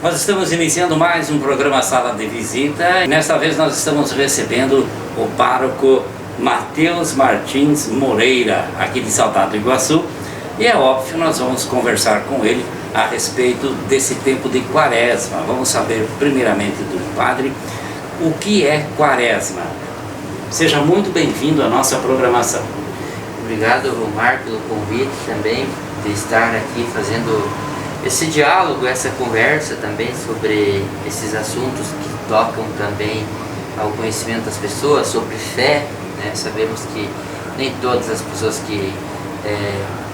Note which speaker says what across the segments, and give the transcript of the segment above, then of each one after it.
Speaker 1: Nós estamos iniciando mais um programa Sala de Visita e nesta vez nós estamos recebendo o pároco Matheus Martins Moreira, aqui de Salgado do Iguaçu, e é óbvio, nós vamos conversar com ele a respeito desse tempo de Quaresma. Vamos saber primeiramente do padre o que é Quaresma. Seja muito bem-vindo à nossa programação.
Speaker 2: Obrigado, Romar, pelo convite também de estar aqui fazendo esse diálogo, essa conversa também sobre esses assuntos que tocam também ao conhecimento das pessoas, sobre fé, né? Sabemos que nem todas as pessoas que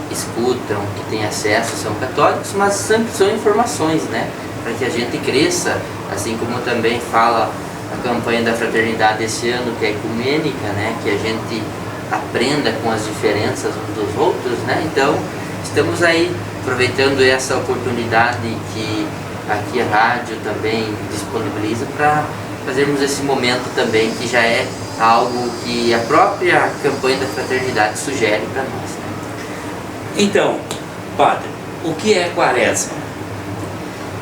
Speaker 2: escutam, que têm acesso são católicos, mas sempre são informações, né? Para que a gente cresça, assim como também fala a campanha da fraternidade esse ano, que é ecumênica, né? Que a gente aprenda com as diferenças uns dos outros, né? Então, estamos aí aproveitando essa oportunidade que aqui a rádio também disponibiliza para fazermos esse momento também, que já é algo que a própria campanha da fraternidade sugere para nós, né?
Speaker 1: Então, padre, o que é Quaresma?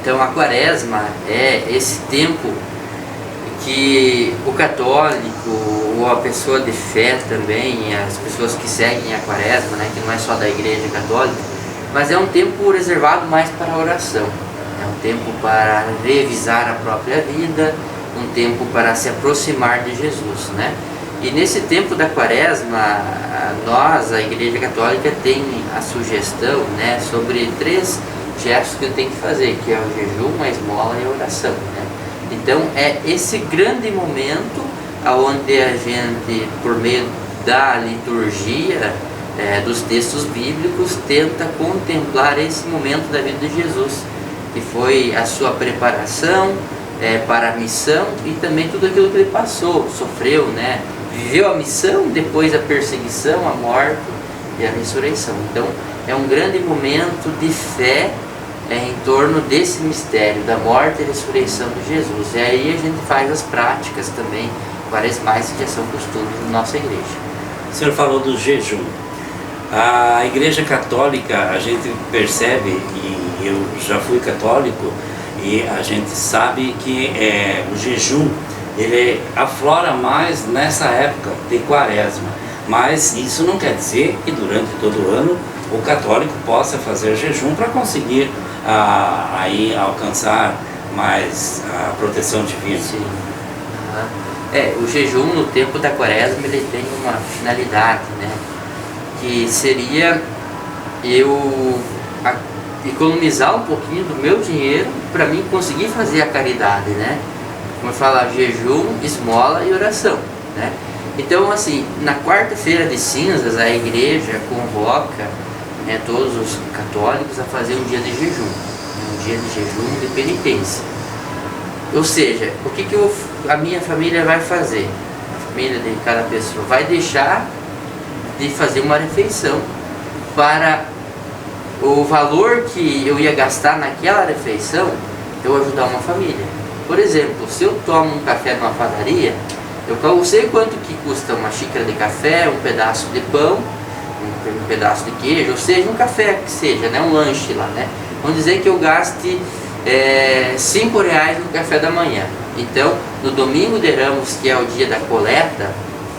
Speaker 2: Então, a Quaresma é esse tempo que o católico ou a pessoa de fé também, as pessoas que seguem a Quaresma, né, que não é só da Igreja Católica, mas é um tempo reservado mais para a oração, é um tempo para revisar a própria vida, um tempo para se aproximar de Jesus, né? E nesse tempo da Quaresma, nós, a Igreja Católica, tem a sugestão, né, sobre 3 gestos que eu tenho que fazer, que é o jejum, a esmola e a oração, né? Então é esse grande momento onde a gente, por meio da liturgia, dos textos bíblicos, tenta contemplar esse momento da vida de Jesus, que foi a sua preparação para a missão e também tudo aquilo que ele passou, sofreu, né? Viveu a missão, depois a perseguição, a morte e a ressurreição. Então é um grande momento de fé em torno desse mistério da morte e ressurreição de Jesus. E aí a gente faz as práticas também quaresmais que já são costumes na nossa igreja.
Speaker 1: O senhor falou do jejum. A Igreja Católica, a gente percebe, e eu já fui católico, e a gente sabe que o jejum, ele aflora mais nessa época de Quaresma. Mas isso não quer dizer que durante todo o ano o católico possa fazer jejum para conseguir aí alcançar mais a proteção divina.
Speaker 2: Sim. O jejum no tempo da Quaresma, ele tem uma finalidade, né? Que seria eu economizar um pouquinho do meu dinheiro para mim conseguir fazer a caridade, né? Como eu falo, jejum, esmola e oração, né? Então, assim, na quarta-feira de cinzas, a igreja convoca, né, todos os católicos a fazer um dia de jejum, um dia de jejum de penitência. Ou seja, o que a minha família vai fazer? A família de cada pessoa vai deixar de fazer uma refeição para o valor que eu ia gastar naquela refeição, eu ajudar uma família. Por exemplo, se eu tomo um café numa padaria, eu sei quanto que custa uma xícara de café, um pedaço de pão, um pedaço de queijo, ou seja, um café que seja, né, um lanche lá, né? Vamos dizer que eu gaste R$5 no café da manhã. Então, no domingo de Ramos, que é o dia da coleta,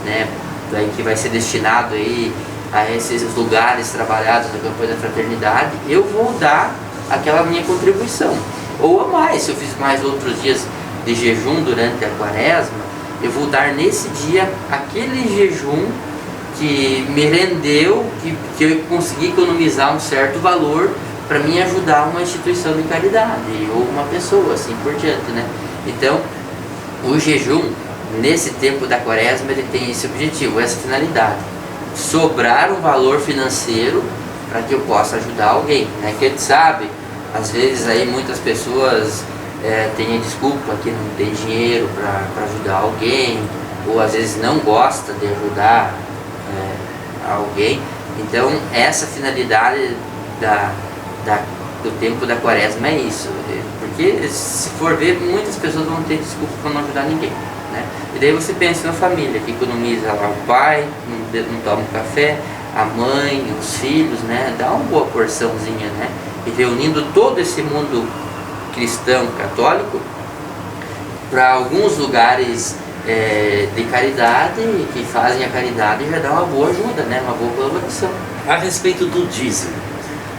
Speaker 2: né, daí que vai ser destinado aí a esses lugares trabalhados na campanha da fraternidade, eu vou dar aquela minha contribuição, ou a mais. Se eu fiz mais outros dias de jejum durante a Quaresma, eu vou dar nesse dia aquele jejum que me rendeu, que eu consegui economizar um certo valor para mim ajudar uma instituição de caridade ou uma pessoa, assim por diante, né? Então, o jejum nesse tempo da Quaresma, ele tem esse objetivo, essa finalidade: sobrar um valor financeiro para que eu possa ajudar alguém, né? Que a gente sabe, às vezes aí muitas pessoas têm a desculpa que não tem dinheiro para ajudar alguém, ou às vezes não gosta de ajudar alguém. Então essa finalidade do tempo da Quaresma é isso, porque se for ver, muitas pessoas vão ter desculpa para não ajudar ninguém, né? E daí você pensa na família, que economiza lá o pai, não toma um café, a mãe, os filhos, né? Dá uma boa porçãozinha, né? E reunindo todo esse mundo cristão católico para alguns lugares de caridade, que fazem a caridade e já dá uma boa ajuda, né? Uma boa colaboração.
Speaker 1: A respeito do dízimo,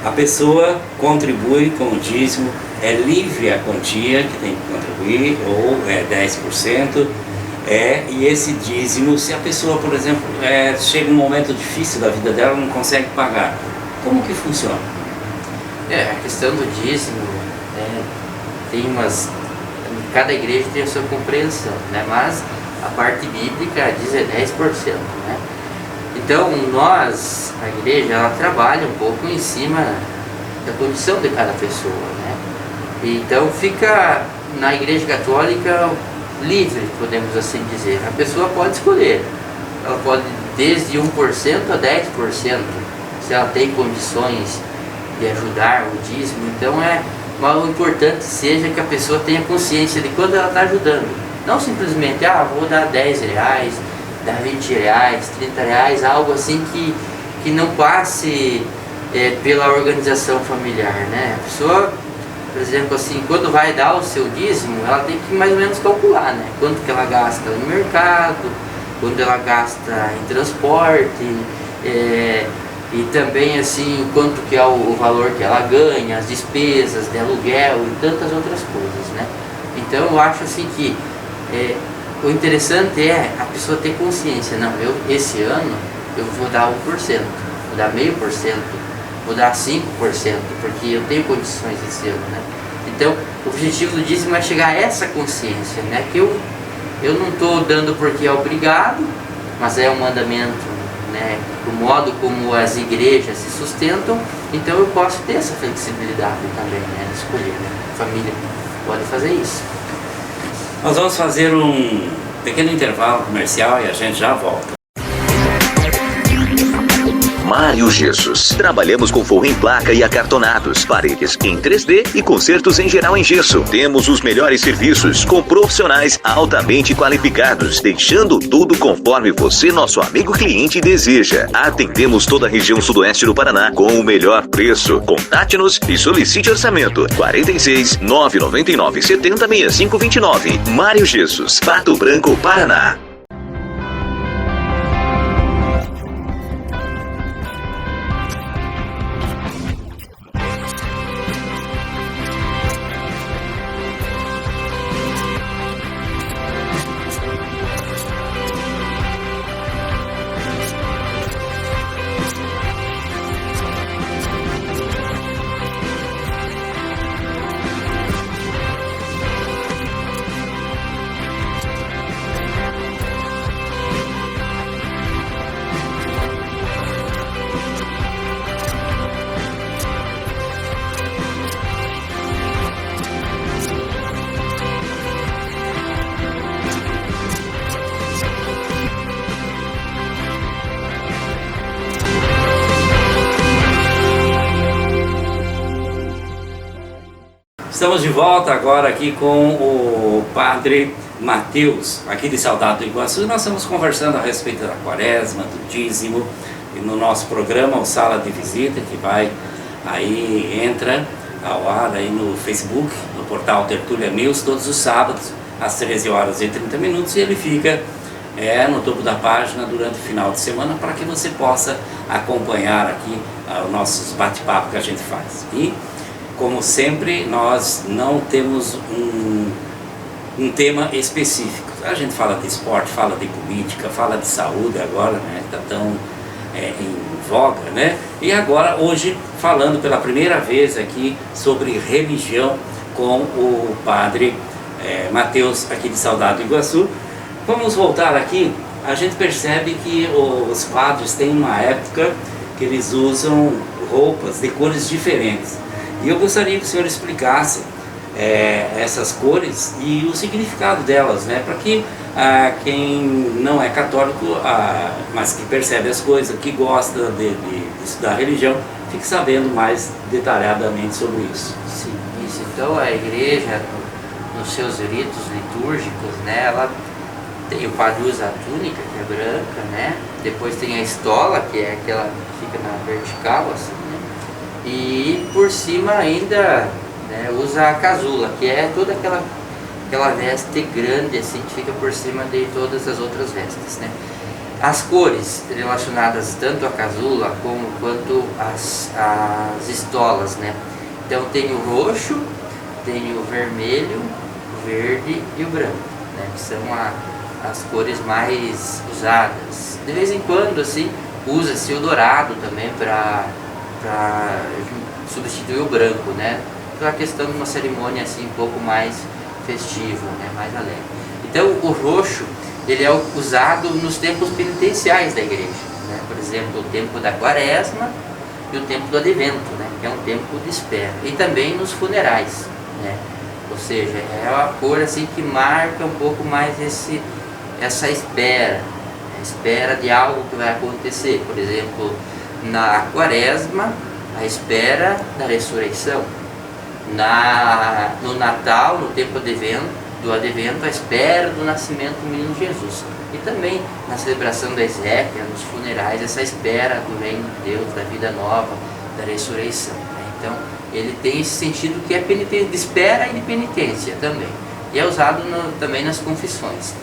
Speaker 1: a pessoa contribui com o dízimo, é livre a quantia que tem que contribuir, ou é 10%, e esse dízimo, se a pessoa, por exemplo, chega um momento difícil da vida dela, não consegue pagar, como que funciona?
Speaker 2: A questão do dízimo, tem cada igreja tem a sua compreensão, né? Mas a parte bíblica diz 10%, né? Então nós, a igreja, ela trabalha um pouco em cima da condição de cada pessoa, né? Então fica na igreja católica livre, podemos assim dizer. A pessoa pode escolher, ela pode desde 1% a 10%, se ela tem condições de ajudar o dízimo. Então mas o importante seja que a pessoa tenha consciência de quando ela está ajudando. Não simplesmente, vou dar 10 reais, dar 20 reais, 30 reais, algo assim que não passe pela organização familiar, né? A pessoa, por exemplo, assim, quando vai dar o seu dízimo, ela tem que mais ou menos calcular, né? Quanto que ela gasta no mercado, quanto ela gasta em transporte, e também assim quanto que é o valor que ela ganha, as despesas de aluguel e tantas outras coisas, né? Então eu acho assim que o interessante é a pessoa ter consciência. Não, esse ano eu vou dar 1%, vou dar 0,5%, vou dar 5%, porque eu tenho condições esse ano, né? Então o objetivo do dízimo é chegar a essa consciência, né? Que eu não estou dando porque é obrigado, mas é um mandamento, né? O modo como as igrejas se sustentam, então eu posso ter essa flexibilidade também, né? De escolher, né? A família pode fazer isso.
Speaker 1: Nós vamos fazer um pequeno intervalo comercial e a gente já volta.
Speaker 3: Mário Gessos. Trabalhamos com forro em placa e acartonados, paredes em 3D e consertos em geral em gesso. Temos os melhores serviços com profissionais altamente qualificados, deixando tudo conforme você, nosso amigo cliente, deseja. Atendemos toda a região sudoeste do Paraná com o melhor preço. Contate-nos e solicite orçamento. 46 999 70 6529. Mário Gessos, Pato Branco, Paraná.
Speaker 1: Estamos de volta agora aqui com o Padre Mateus, aqui de Salgado do Iguaçu. Nós estamos conversando a respeito da quaresma, do dízimo, e no nosso programa, o Sala de Visita, que vai aí, entra ao ar aí no Facebook, no portal Tertúlia News, todos os sábados, às 13 horas e 30 minutos, e ele fica no topo da página durante o final de semana, para que você possa acompanhar aqui os nossos bate-papos que a gente faz. E como sempre, nós não temos um tema específico. A gente fala de esporte, fala de política, fala de saúde agora, né? Está tão em voga, né? E agora, hoje, falando pela primeira vez aqui sobre religião com o Padre Mateus, aqui de Salgado do Iguaçu. Vamos voltar aqui. A gente percebe que os padres têm uma época que eles usam roupas de cores diferentes. E eu gostaria que o senhor explicasse essas cores e o significado delas, né? Para que quem não é católico, mas que percebe as coisas, que gosta de estudar religião, fique sabendo mais detalhadamente sobre isso.
Speaker 2: Sim, isso. Então a igreja, nos seus ritos litúrgicos, né? Ela tem, o padre usa a túnica, que é branca, né? Depois tem a estola, que é aquela que fica na vertical, assim, né? E por cima ainda né, usa a casula, que é toda aquela veste grande assim que fica por cima de todas as outras vestes, né. As cores relacionadas tanto à casula quanto às estolas, né. Então tem o roxo, tem o vermelho, o verde e o branco, né, que são as cores mais usadas. De vez em quando assim usa-se o dourado também para substituir o branco, né, pela questão de uma cerimônia assim um pouco mais festiva, né, mais alegre. Então o roxo ele é usado nos tempos penitenciais da igreja, né, por exemplo o tempo da quaresma e o tempo do advento, né, que é um tempo de espera, e também nos funerais, né, ou seja, é uma cor assim que marca um pouco mais essa espera, a espera de algo que vai acontecer. Por exemplo, na quaresma, a espera da ressurreição, no Natal, no tempo do advento, a espera do nascimento do menino Jesus, e também na celebração da exéquia, nos funerais, essa espera do reino de Deus, da vida nova, da ressurreição, né? Então ele tem esse sentido que é de espera e de penitência também, e é usado também nas confissões.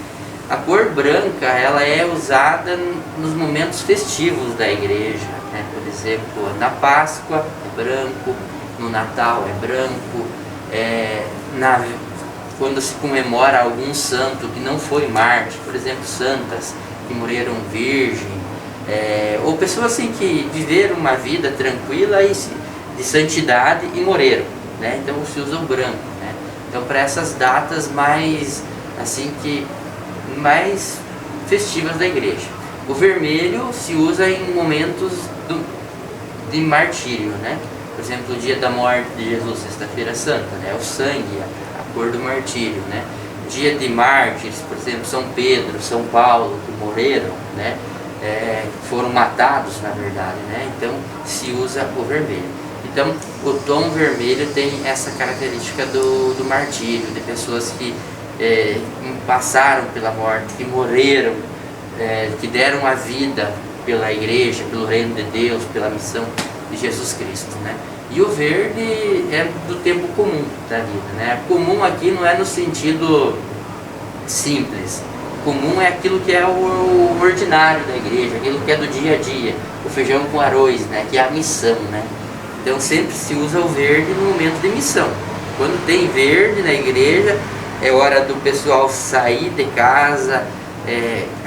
Speaker 2: A cor branca ela é usada nos momentos festivos da igreja, né? Por exemplo, na Páscoa é branco, no Natal é branco, quando se comemora algum santo que não foi mártir, por exemplo, santas que morreram virgem, ou pessoas assim que viveram uma vida tranquila de santidade e morreram, né? Então se usa o branco, né? Então para essas datas mais assim mais festivas da igreja. O vermelho se usa em momentos de martírio, né? Por exemplo, o dia da morte de Jesus, sexta-feira santa, né? O sangue, a cor do martírio, né? Dia de mártires, por exemplo, São Pedro, São Paulo, que morreram, né? Foram matados, na verdade, né? Então se usa o vermelho. Então o tom vermelho tem essa característica do martírio, de pessoas que passaram pela morte, que morreram, que deram a vida pela igreja, pelo reino de Deus, pela missão de Jesus Cristo, né? E o verde é do tempo comum da vida, né? Comum aqui não é no sentido simples. Comum é aquilo que é o ordinário da igreja, aquilo que é do dia a dia, o feijão com arroz, né? Que é a missão, né? Então sempre se usa o verde no momento de missão. Quando tem verde na igreja, é hora do pessoal sair de casa,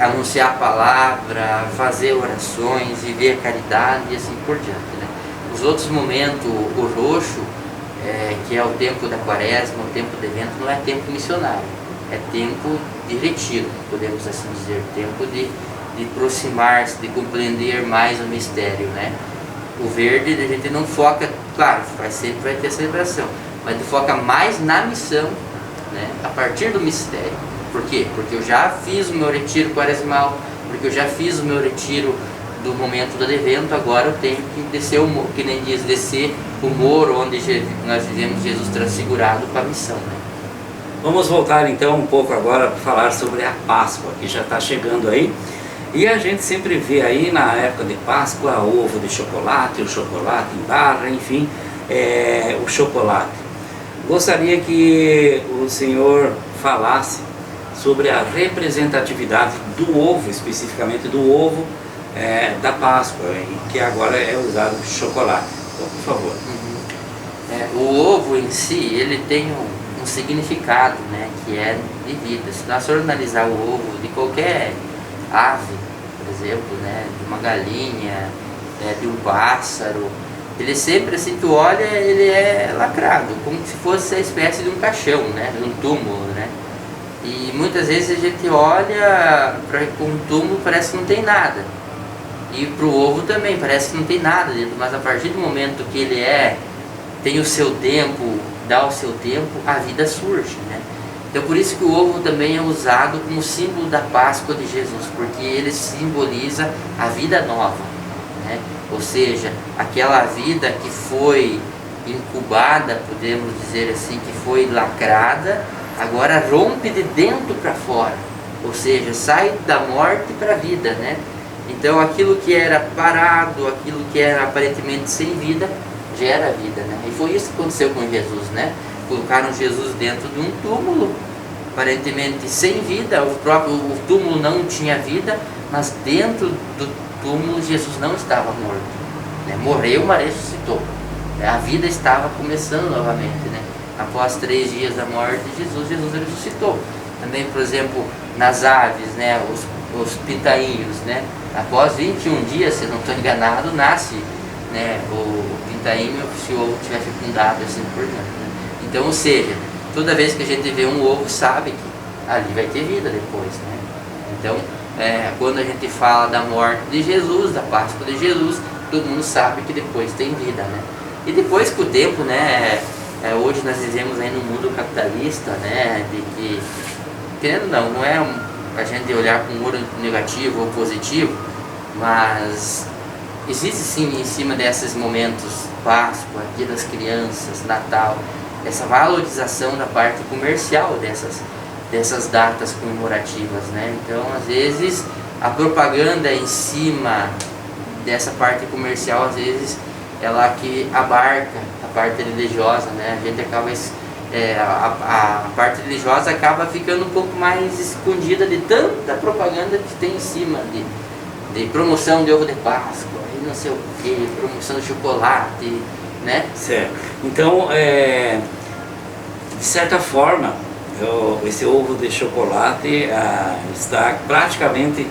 Speaker 2: anunciar a palavra, fazer orações, viver a caridade e assim por diante, né? Os outros momentos, o roxo, que é o tempo da quaresma, o tempo do evento, não é tempo missionário, é tempo de retiro, podemos assim dizer, tempo de aproximar-se, de compreender mais o mistério, né? O verde a gente não foca, claro, sempre vai ter celebração, mas a gente foca mais na missão, né? A partir do mistério. Por quê? Porque eu já fiz o meu retiro quaresmal, porque eu já fiz o meu retiro do momento do evento, agora eu tenho que descer o morro, que nem diz, descer o morro onde nós vivemos Jesus transfigurado para a missão, né?
Speaker 1: Vamos voltar então um pouco agora para falar sobre a Páscoa, que já está chegando aí. E a gente sempre vê aí na época de Páscoa ovo de chocolate, o chocolate em barra, enfim, o chocolate. Gostaria que o senhor falasse sobre a representatividade do ovo, especificamente do ovo da Páscoa, que agora é usado chocolate. Então, por favor.
Speaker 2: O ovo em si, ele tem um significado, né, que é de vida. Se nós formos analisar o ovo de qualquer ave, por exemplo, né, de uma galinha, de um pássaro, ele sempre, assim, tu olha, ele é lacrado, como se fosse a espécie de um caixão, né, de um túmulo, né. E muitas vezes a gente olha para um túmulo, parece que não tem nada. E para o ovo também, parece que não tem nada dentro, mas a partir do momento que ele tem o seu tempo, dá o seu tempo, a vida surge, né? Então por isso que o ovo também é usado como símbolo da Páscoa de Jesus, porque ele simboliza a vida nova, né? Ou seja, aquela vida que foi incubada, podemos dizer assim, que foi lacrada, agora rompe de dentro para fora, ou seja, sai da morte para a vida, né? Então aquilo que era parado, aquilo que era aparentemente sem vida, gera vida, né? E foi isso que aconteceu com Jesus, né? Colocaram Jesus dentro de um túmulo, aparentemente sem vida, o túmulo não tinha vida, mas dentro do túmulo Jesus não estava morto, né? Morreu, mas ressuscitou. A vida estava começando novamente, né? Após 3 dias da morte de Jesus, Jesus ressuscitou. Também, por exemplo, nas aves, né? Os pintainhos, né? Após 21 dias, se não estou enganado, nasce, né? O pintainho, se o ovo tiver fecundado, assim por diante, né? Então, ou seja, toda vez que a gente vê um ovo, sabe que ali vai ter vida depois, né? Então, quando a gente fala da morte de Jesus, da Páscoa de Jesus, todo mundo sabe que depois tem vida, né? E depois com o tempo, né? Hoje nós vivemos aí num mundo capitalista, né? De que, querendo não é a gente olhar com um olho negativo ou positivo, mas existe sim em cima desses momentos, Páscoa, Dia das Crianças, Natal, essa valorização da parte comercial dessas datas comemorativas, né? Então, às vezes, a propaganda em cima dessa parte comercial, às vezes, ela que abarca a parte religiosa, né? A gente acaba, a parte religiosa acaba ficando um pouco mais escondida de tanta propaganda que tem em cima de promoção de ovo de Páscoa, e não sei o que, promoção de chocolate, né?
Speaker 1: Certo. Então, de certa forma, esse ovo de chocolate está praticamente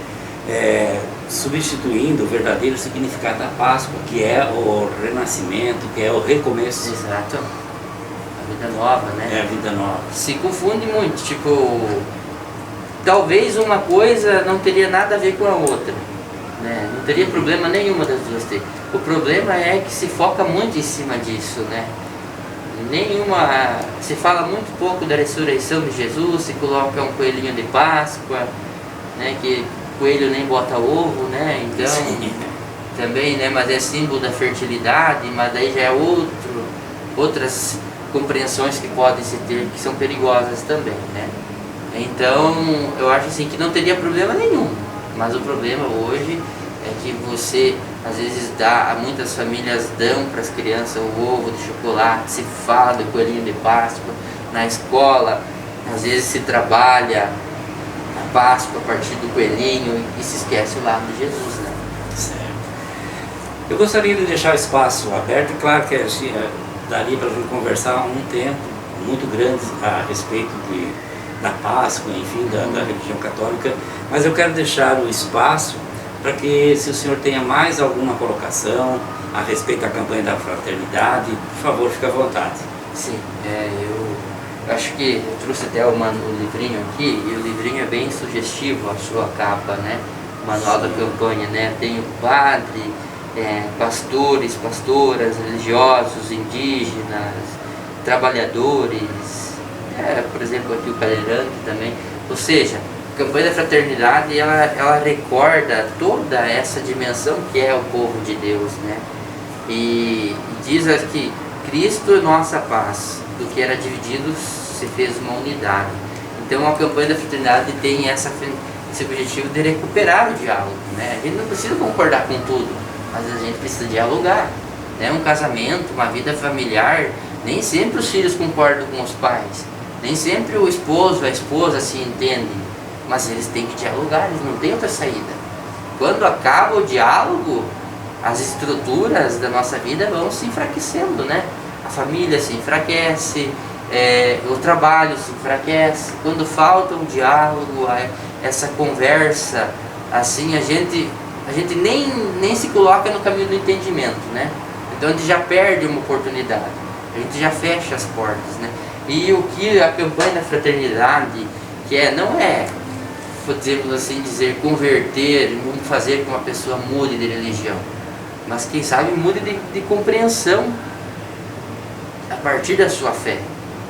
Speaker 1: substituindo o verdadeiro significado da Páscoa, que é o renascimento, que é o recomeço.
Speaker 2: Exato. A vida nova, né?
Speaker 1: É a vida nova.
Speaker 2: Se confunde muito, tipo, talvez uma coisa não teria nada a ver com a outra, né? Não teria problema nenhuma das duas ter. O problema é que se foca muito em cima disso, né? Se fala muito pouco da ressurreição de Jesus, se coloca um coelhinho de Páscoa, né? Que coelho nem bota ovo, né? Então, sim, também, né? Mas é símbolo da fertilidade, mas daí já é outras compreensões que podem se ter, que são perigosas também, né? Então, eu acho assim que não teria problema nenhum, mas o problema hoje é que você, às vezes, muitas famílias dão para as crianças o ovo de chocolate, se fala do coelhinho de Páscoa, na escola, às vezes se trabalha a Páscoa a partir do coelhinho e se esquece o lado de Jesus, né?
Speaker 1: Certo. Eu gostaria de deixar o espaço aberto, e claro que daria para a gente conversar um tempo muito grande a respeito da Páscoa, enfim, da religião católica, mas eu quero deixar o espaço para que, se o senhor tenha mais alguma colocação a respeito da campanha da fraternidade, por favor, fique à vontade.
Speaker 2: Sim, eu acho que eu trouxe até o livrinho aqui, e o livrinho é bem sugestivo, a sua capa, né? O manual da campanha, né? Tem o padre, pastores, pastoras, religiosos, indígenas, trabalhadores, por exemplo aqui o cadeirante também, ou seja, a campanha da fraternidade ela recorda toda essa dimensão que é o povo de Deus, né? E diz que Cristo é nossa paz, do que era dividido se fez uma unidade. Então a campanha da fraternidade tem esse objetivo de recuperar o diálogo, né? A gente não precisa concordar com tudo, mas a gente precisa dialogar, né? Um casamento, uma vida familiar, nem sempre os filhos concordam com os pais, nem sempre o esposo, a esposa se entendem, mas eles têm que dialogar, eles não têm outra saída. Quando acaba o diálogo, as estruturas da nossa vida vão se enfraquecendo, né? A família se enfraquece, o trabalho se enfraquece. Quando falta um diálogo, essa conversa, assim, a gente nem se coloca no caminho do entendimento, né? Então a gente já perde uma oportunidade, a gente já fecha as portas, né? E o que a campanha da fraternidade não é, podemos assim dizer, converter, fazer com que uma pessoa mude de religião, mas quem sabe mude de compreensão a partir da sua fé.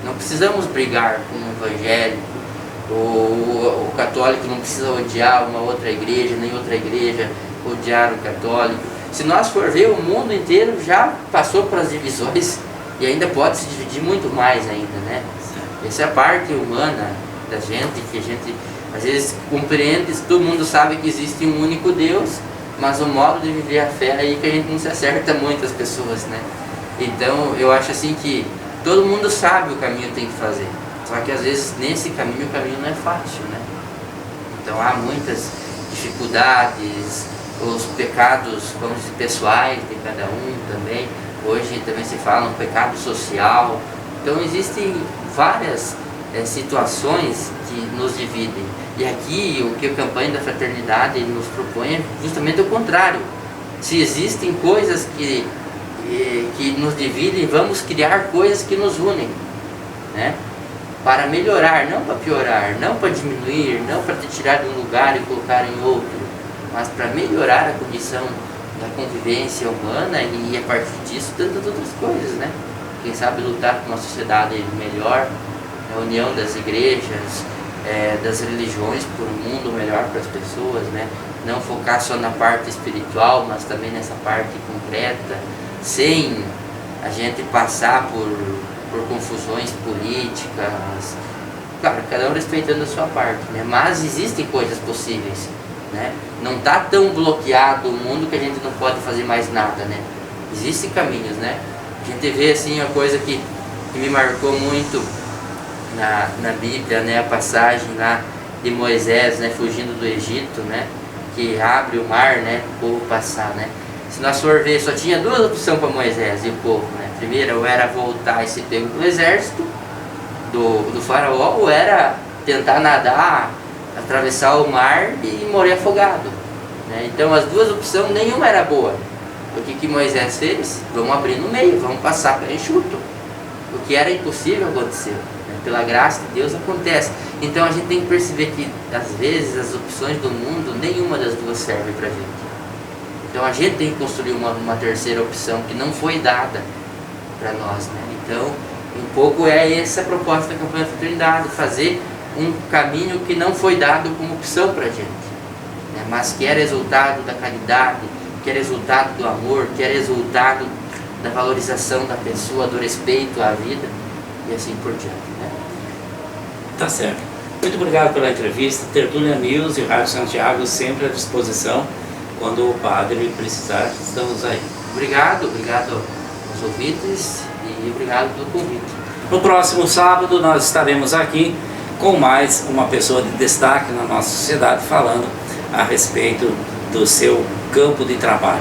Speaker 2: Não precisamos brigar com o evangélico, o católico não precisa odiar uma outra igreja, nem outra igreja odiar o católico. Se nós for ver, o mundo inteiro já passou pelas divisões e ainda pode se dividir muito mais ainda, né? Essa é a parte humana da gente, que a gente às vezes compreende, todo mundo sabe que existe um único Deus, mas o modo de viver a fé é aí que a gente não se acerta muito as pessoas, né? Então eu acho assim que todo mundo sabe o caminho que tem que fazer, só que às vezes nesse caminho o caminho não é fácil, né? Então há muitas dificuldades, os pecados, vamos dizer, pessoais de cada um também. Hoje também se fala um pecado social. Então existem várias situações que nos dividem. E aqui o que a campanha da fraternidade nos propõe é justamente o contrário. Se existem coisas que nos dividem, vamos criar coisas que nos unem, né? Para melhorar, não para piorar, não para diminuir, não para te tirar de um lugar e colocar em outro, mas para melhorar a condição da convivência humana e a partir disso tantas outras coisas, né? Quem sabe lutar por uma sociedade melhor, a união das igrejas, das religiões por um mundo melhor para as pessoas, né? Não focar só na parte espiritual, mas também nessa parte concreta, sem a gente passar por confusões políticas, claro, cada um respeitando a sua parte, né? Mas existem coisas possíveis, né? Não está tão bloqueado o mundo que a gente não pode fazer mais nada, né? Existem caminhos, né? A gente vê assim uma coisa que me marcou muito na Bíblia, né? A passagem lá de Moisés, né? Fugindo do Egito, né? Que abre o mar, né? O povo passar, né? Se nós for ver, só tinha duas opções para Moisés e o povo, né? Primeiro, ou era voltar e ser pego pelo exército do faraó, ou era tentar nadar, atravessar o mar e morrer afogado, né? Então as duas opções, nenhuma era boa. O que Moisés fez? Vamos abrir no meio, vamos passar para enxuto. O que era impossível aconteceu, né? Pela graça de Deus acontece. Então a gente tem que perceber que às vezes as opções do mundo, nenhuma das duas serve para a gente. Então a gente tem que construir uma terceira opção que não foi dada para nós, né? Então um pouco é essa a proposta da campanha da fraternidade, fazer um caminho que não foi dado como opção para a gente, né? Mas que é resultado da caridade, que é resultado do amor, que é resultado da valorização da pessoa, do respeito à vida e assim por diante, né?
Speaker 1: Tá certo. Muito obrigado pela entrevista. Tertúlia News e Rádio Santiago sempre à disposição. Quando o padre precisar, estamos aí.
Speaker 2: Obrigado aos ouvintes e obrigado pelo convite.
Speaker 1: No próximo sábado nós estaremos aqui com mais uma pessoa de destaque na nossa sociedade falando a respeito do seu campo de trabalho.